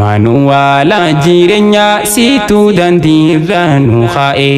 Manuwala jirenya situ dandirra nu khae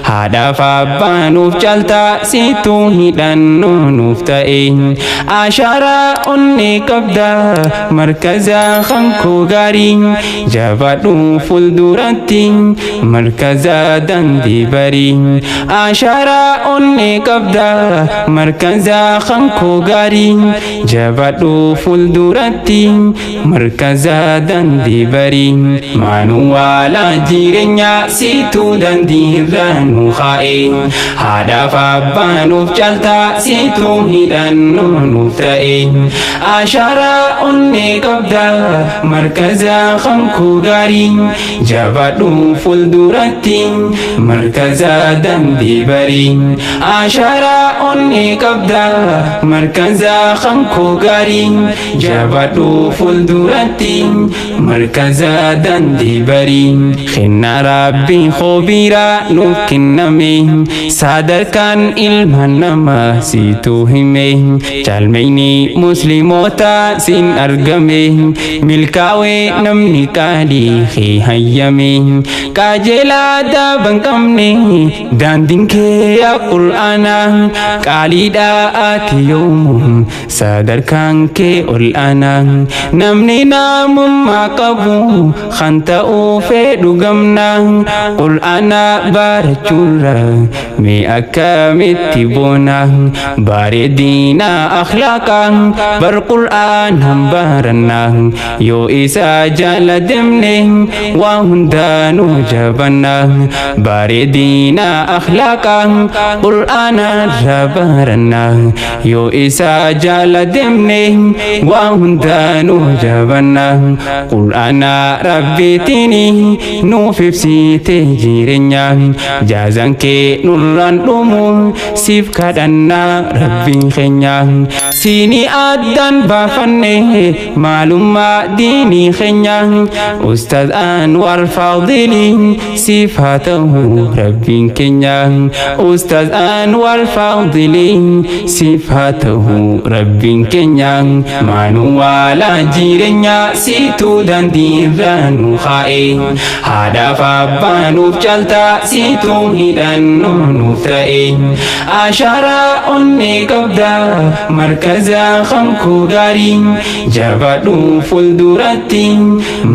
hada fa banuf jalta situ hidan nuf ta'e ashara onni qabda markaza khanku gari jabadu fuldurati markaza dandi bari ashara onni qabda markaza khanku gari jabadu fuldurati markaza dandi bari manuwala jirenya situ dandirra nu khae hada fa banuf jalta situ hidan nuf ta'e ashara onni qabda markaza khanku gari jabadu fuldurati markaza dandi bari ashara onni qabda markaza khanku gari jabadu fuldurati markaza dandi bari khinna rabbi khobira nukinname sadarkan ilman nama situ hime chalmeini muslimota sin argame milkawe namni kali khi hayyame kajela da bangkamne dandin ke ya qur'ana kalida atiyum sadarkan ke ulana namni namum makabu khanta ufe dugamna qur'ana barachura me akamitibona baredina akhlaqan bar qur'an hambarana yo isa jalademne wa hundanu jabana baredina akhlaqan qur'ana rabarana yo isa jalademne wa hundanu jabana qur'ana rabbitini nufifsite jirenya jazanke nurran dumu sif kadana rabbin khenya sini adan bafanne maluma dini khenya ustaz anwar fadili sifatahu rabbin kenya ustaz anwar fadili sifatahu rabbin kenya manuwala jirenya situ dandirra nu khae hada fa banuf jalta situ hidan nuf ta'e ashara onni qabda markaza khanku gari jabadu fuldurati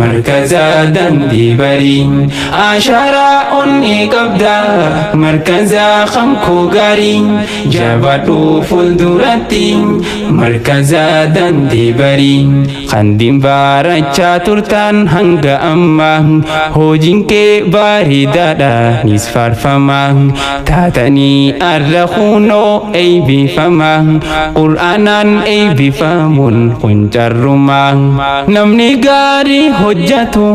markaza dandi bari ashara onni qabda markaza khanku gari jabadu fuldurati markaza dandi bari khandim baracha turtan hanga amma hojinke bari dada nisfarfama tatani arrakhuno ay bifama qur'anan ay bifamun kuncarruma namni gari hojjatu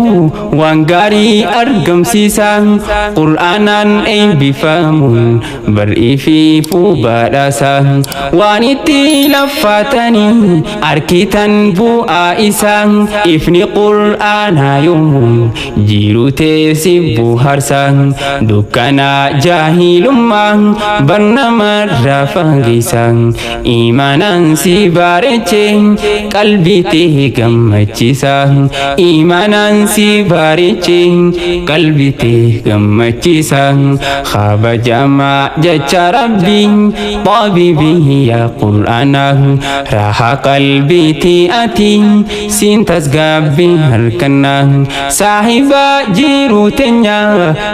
wan gari argamsisa qur'anan ay bifamun barifi fu badasa waniti lafatani arkitan bu'a isang ifni qur'ana yum jirute sibbu harsan dukana jahilumang barnama rafagisang imanan si bareceng kalbite gammacisang imanan si bareceng kalbite gammacisang khaba jama jacha rabbing tabibi ya qur'anang raha kalbiti ating sintas gabi harkanang sahiba jirutenya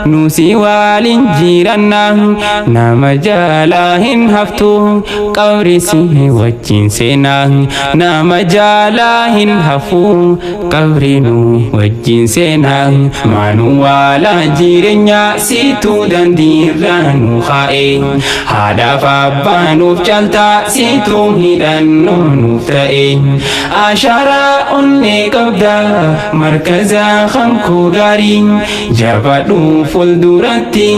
nusi walin jiranang nama jalahin haftu kaurisi wajin senang nama jalahin hafu kaurinu wajin senang manuwala jirenya situ dandirra nu khae hada fa banuf jalta situ hidan nuf ta'e ashara onni qabda markaza khanku gari jabadu fuldurati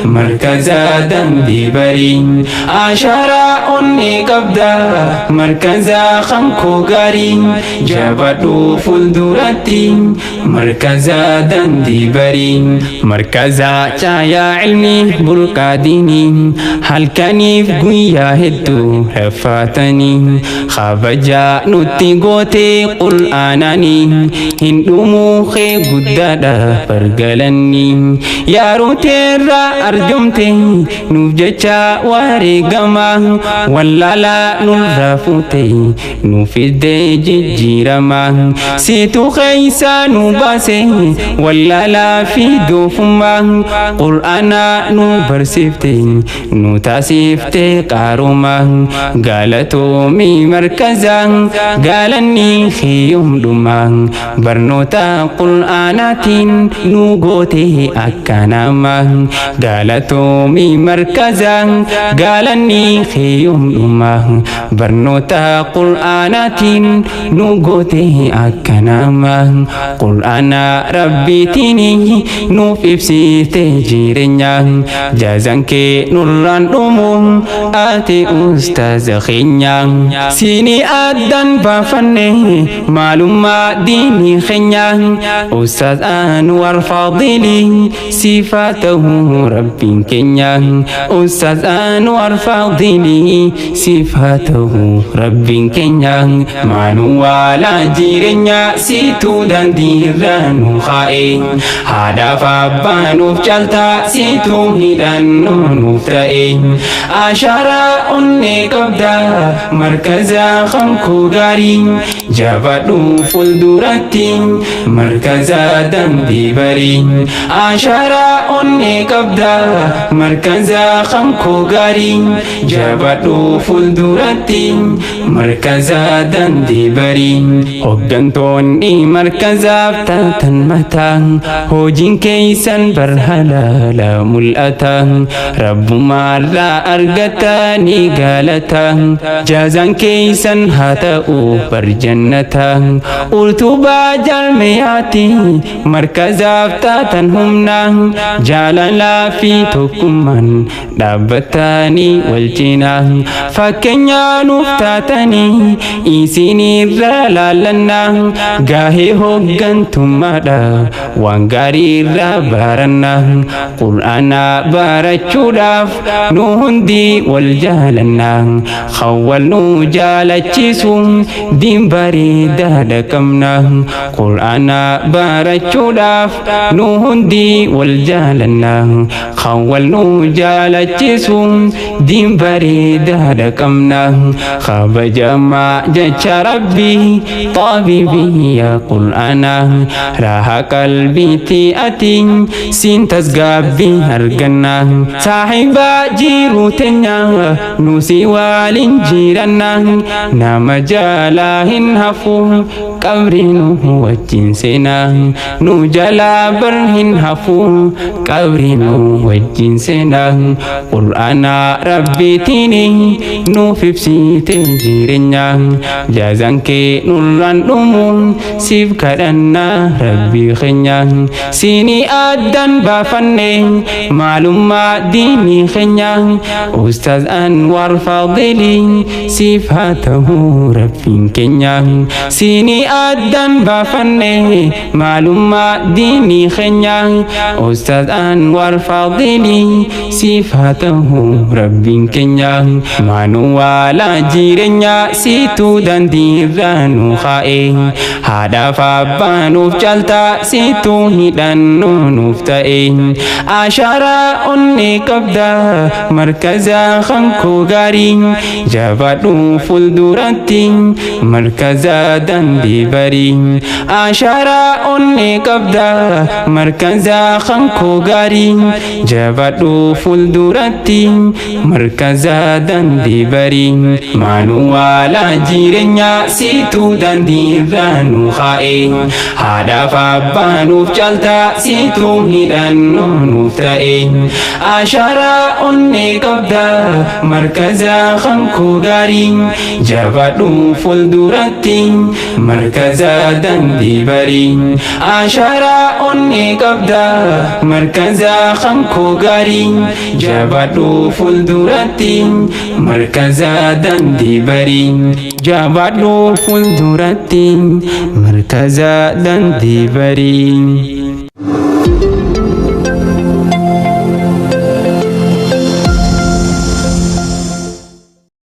مركز دندي بري عشرة أني قبدا مركز خنكو غاري جابدو فلدرتي مركز دندي بري مركز چايا علمي برقاديني هل كنيف قويا هدو رفاتني خابجا نتي قوتي قرآناني هندو موخي قدادا فرقلني يا روتيرا أرجمتي نوججا واريقما ولا لا نرافوتي نفيدي جيرما سيتو خيسا نباسي ولا لا في دوفما قرآنا نبرسفتي نتاسفتي قاروما قالتو مي مركزا قالني خيوم دما برنوتا قرآنات نوغوتي أكناما قالتو مي مركزا قالني خيوم دما برنوتا قرآنات نوغوتي أكناما قرآن ربي تيني نوفيبسي تجيرنيا جازنك نوران دومو آتي أستاذ خينيا سيني أدن بافني معلومة ديني خينيا أستاذ أنور فاضلي صفاته ربي كينيا أستاذ أنور فاضلي صفاته ربي كينيا مانو ولا جيرنيا سيتو دنديرانو خائن هذا فابانو فجلتا سيتو هيدانو نفتئن عشرة أني قبدا مركزا خنكو غاري جابدو فلدرتي مركزا دندي بري عشرة أني قبدا مركزا خنكو غاري جابدو فلدرتي مركزا دندي بري هوغنتوني مركزا فتاتن متا هوجين كيسان برهلا ملأتا رب مالا أرغتاني قالتا جازان كيسان هاتاو برجنتا أرتبا جالمياتي مركزا فتاتن همنا جالالا في توكمان دابتاني والجنا فكنيا نفتاتني إيسيني رالالنا غاهي هوغنتم مادا وانغاري رابارنا قرآن بارچوداف نوهندي والجالنا خوال نو جالچيسو دين باري دادكمنا قرآن بارچوداف نوهندي والجالنا خوال نو جالچيسو دين باري دادكمنا خاب جمع جچ ربي طبيبي يا قرآن راها قلبي تيأتي سين تسقابي هرقنا صاحبا جيرو تنيا نوسي والين جيرنا نام جالاهن هفو قبرين وجنسنا نوجلا برهن هفو قبرين وجنسنا قرآن ربي تيني نوفبسي تنجيرنا جازنك نوران دومون سيف كدنا ربي خنيا سيني أدن بافني معلومة ديني خنيا أستاذ أنور فاضلي صفاته ربي كنيا سيني أدن بافني معلومة ديني خنيا أستاذ أنور فاضلي صفاته ربي كنيا مانو ولا جيرنيا سيتو دنديرانو خائن هذا فابانو فجلتا سيتو هيدانو نفتئن عشرة أني قبدا مركزا خنكو غاري جابدو فلدرتي مركزا دندي بري عشرة أني قبدا مركزا خنكو غاري جابدو فلدرتي مركزا دندي بري مانو ولا جيرنيا سيتو دنديرانو خائن هذا فابانو فجلتا سيتو هيدانو نفتئن عشرة أني قبدا مركزا خنكو غاري جابدو فلدرتي markaza dandii barii asharaa onni qabda markaza kankoo gaarii jabaadhu fulduratti markaza dandii barii jabaadhu fulduratti markaza dandii barii.